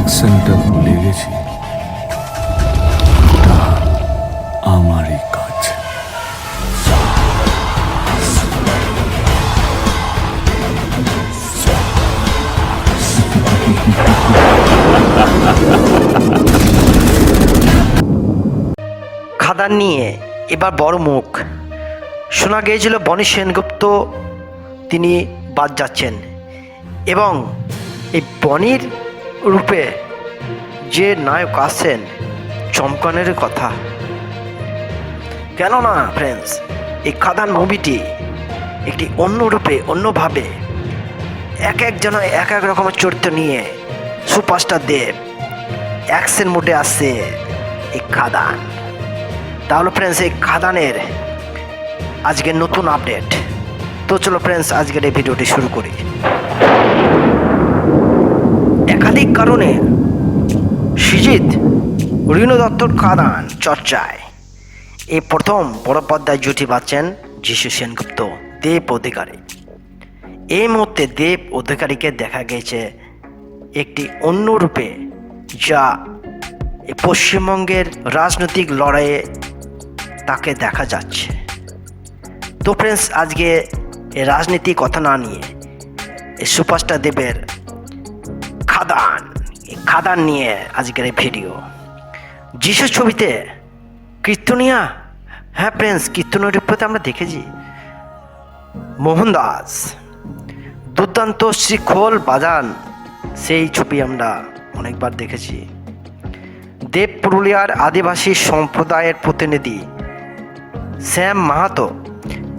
অ্যাকসেন্টটা ভুলে গেছি। ওটা আমারই কাজ। খাদান নিয়ে এবার বড় মুখ। শোনা গিয়েছিল বনি সেনগুপ্ত তিনি বাদ যাচ্ছেন এবং এই বনির রূপে যে নায়ক আসছেন চমকানের কথা। কেননা ফ্রেন্ডস, এই খাদান মুভিটি একটি অন্য রূপে অন্যভাবে এক একজন এক এক রকমের চরিত্র নিয়ে সুপারস্টার দেব অ্যাকশন মোডে আসছে এই খাদান। তাহলে ফ্রেন্ডস, এই খাদানের আজকের নতুন আপডেট। তো চলো ফ্রেন্ডস, আজকের এই ভিডিওটি শুরু করি। একাধিক কারণে সৃজিত রিনু দত্তর খাদান চর্চায়। এই প্রথম বড় পর্দায় জুটি বাঁধছেন যিশু সেনগুপ্ত দেব অধিকারী। এই মুহূর্তে দেব অধিকারীকে দেখা গেছে একটি অন্য রূপে, যা পশ্চিমবঙ্গের রাজনৈতিক লড়াইয়ে তাকে দেখা যাচ্ছে। তো ফ্রেন্ডস, আজকে এই রাজনীতি কথা না নিয়ে এই সুপারস্টার দেবের খাদান নিয়ে আজকের এই ভিডিও। যিশু ছবিতে কীর্তনিয়া, হ্যাঁ ফ্রেন্ডস, কীর্তনের রূপে আমরা দেখেছি মোহনদাস দুর্দান্ত শ্রীখোল বাজান, সেই ছবি আমরা অনেকবার দেখেছি। দেব পুরুলিয়ার আদিবাসী সম্প্রদায়ের প্রতিনিধি শ্যাম মাহাতো,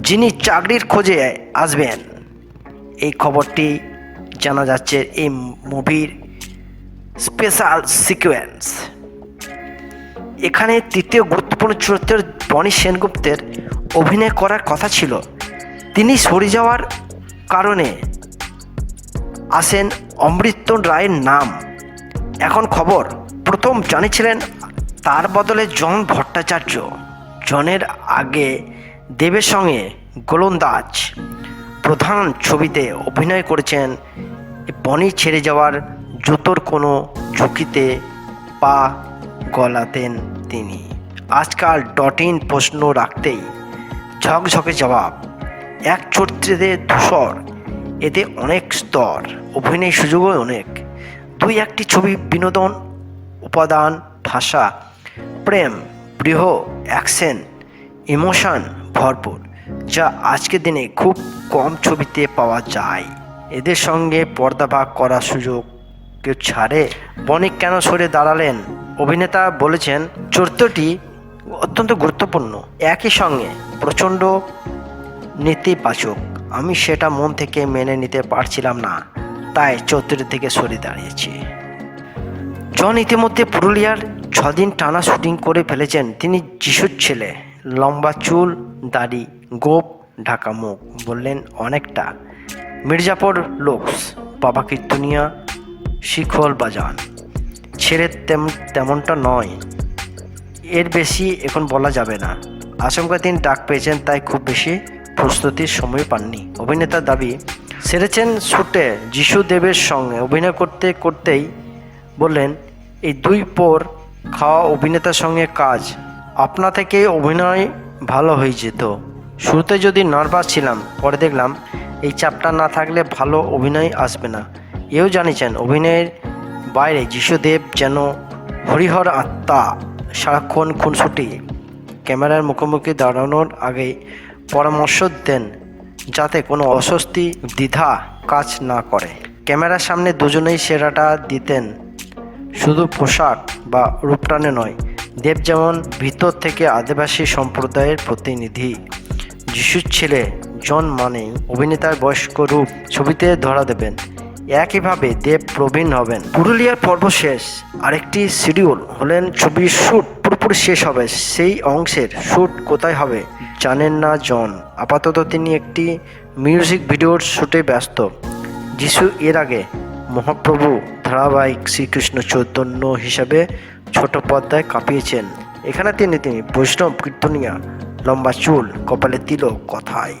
যিনি চাকরির খোঁজে আসবেন, এই খবরটি জানা যাচ্ছে এই মুভির স্পেশাল সিকোয়েন্স। এখানে তৃতীয় গুরুত্বপূর্ণ চরিত্রের বনি সেনগুপ্তের অভিনয় করার কথা ছিল। তিনি সরে যাওয়ার কারণে আসেন অমৃত রায়ের নাম। এখন খবর, প্রথম জানিয়েছিলেন তার বদলে জন ভট্টাচার্য। জনের আগে দেবের সঙ্গে গোলন্দাজ প্রধান ছবিতে অভিনয় করেছেন। বনি ছেড়ে যাওয়ার জুতোর কোনো ঝুঁকিতে পা গলাতেন তিনি। আজকাল ডট-ইন প্রশ্ন রাখতেই ঝকঝকে জবাব। এক চরিত্রে ধূসর, এতে অনেক স্তর, অভিনয় সুযোগও অনেক। দুই একটি ছবি বিনোদন উপাদান, ভাষা, প্রেম, বৃহ, অ্যাকশন, ইমোশন ভরপুর, যা আজকের দিনে খুব কম ছবিতে পাওয়া যায়। এদের সঙ্গে পর্দা ভাগ করার সুযোগ কেউ ছাড়ে? বনি কেন সরে দাঁড়ালেন? অভিনেতা বলেছেন চরিত্রটি অত্যন্ত গুরুত্বপূর্ণ, একই সঙ্গে প্রচণ্ড নেতিবাচক। আমি সেটা মন থেকে মেনে নিতে পারছিলাম না, তাই চরিত্র থেকে সরে দাঁড়িয়েছি। জন ইতিমধ্যে পুরুলিয়ার 6 দিন টানা শুটিং করে ফেলেছেন। তিনি যিশুর ছেলে, লম্বা চুল, দাড়ি, গোপ ঢাকা মুখ, বললেন অনেকটা মির্জাপুর লুকস। বাবা কীর্তনিয়া, শিখল বাজান ছেড়ে তেমনটা নয়, এর বেশি এখন বলা যাবে না। আচমকা তিনি ডাক পেয়েছেন, তাই খুব বেশি প্রস্তুতির সময় পাননি। অভিনেতার দাবি, সেরেছেন শুটে যিশু দেবের সঙ্গে অভিনয় করতে করতেই বললেন, এই দুই পর খাওয়া অভিনেতার সঙ্গে কাজ আপনা থেকে অভিনয় ভালো হয়ে যেত। শুরুতে যদি নার্ভাস ছিলাম, পরে দেখলাম এই চাপটা না থাকলে ভালো অভিনয় আসবে না। এও জানিয়েছেন অভিনয়ের বাইরে যিশুদেব যেন হরিহর আত্মা, সারাক্ষণ খুনসুটি। ক্যামেরার মুখোমুখি দাঁড়ানোর আগে পরামর্শ দেন যাতে কোনো অস্বস্তি, দ্বিধা কাজ না করে। ক্যামেরার সামনে দুজনেই সেরাটা দিতেন, শুধু পোশাক বা রূপটানে নয়। দেব যেমন ভিতর থেকে আদিবাসী সম্প্রদায়ের প্রতিনিধি, যিশুর ছেলে জন মানেই অভিনেতার বয়স্ক রূপ ছবিতে ধরা দেবেন। একইভাবে দেব প্রবীণ হবেন। পুরুলিয়ার পর্ব শেষ, আরেকটি শিডিউল হলেন ছবির শ্যুট পুরোপুরি শেষ হবে। সেই অংশের শ্যুট কোথায় হবে জানেন না জন। আপাতত তিনি একটি মিউজিক ভিডিওর শ্যুটে ব্যস্ত। যিশু এর আগে মহাপ্রভু ধারাবাহিক শ্রীকৃষ্ণ চৈতন্য হিসাবে ছোট পর্দায় কাঁপিয়েছেন। এখানে তিনি বৈষ্ণব কীর্তনিয়া, লম্বা চুল, কপালে তিলক। কথায়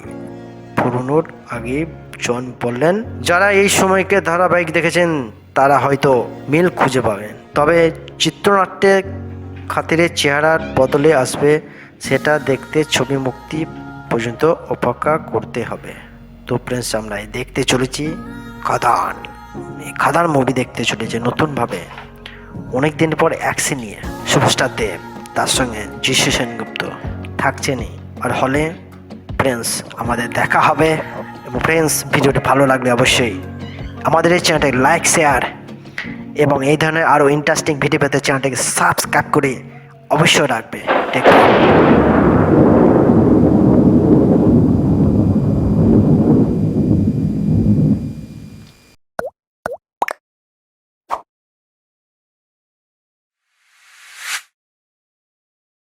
পুরনোর আগে জন বললেন, যারা এই সময়কে ধারাবাহিক দেখেছেন তারা হয়তো মিল খুঁজে পাবেন। তবে চিত্রনাট্যের খাতিরে চেহারার বদলে আসবে সেটা দেখতে ছবি মুক্তি পর্যন্ত অপেক্ষা করতে হবে। তো ফ্রেন্ডস, আমরা দেখতে চলেছি খাদান। এই খাদান মুভি দেখতে চলেছে নতুনভাবে, অনেক দিন পর অ্যাকশন নিয়ে। সুপারস্টার দেব, তার সঙ্গে যিশু সেনগুপ্ত থাকছেনই। আর হলে ফ্রেন্ডস আমাদের দেখা হবে। এবং ফ্রেন্ডস, ভিডিওটি ভালো লাগলে অবশ্যই আমাদের এই চ্যানেলটাকে লাইক, শেয়ার এবং এই ধরনের আরও ইন্টারেস্টিং ভিডিও পেতে চ্যানেলটাকে সাবস্ক্রাইব করে অবশ্যই রাখবে। Take care.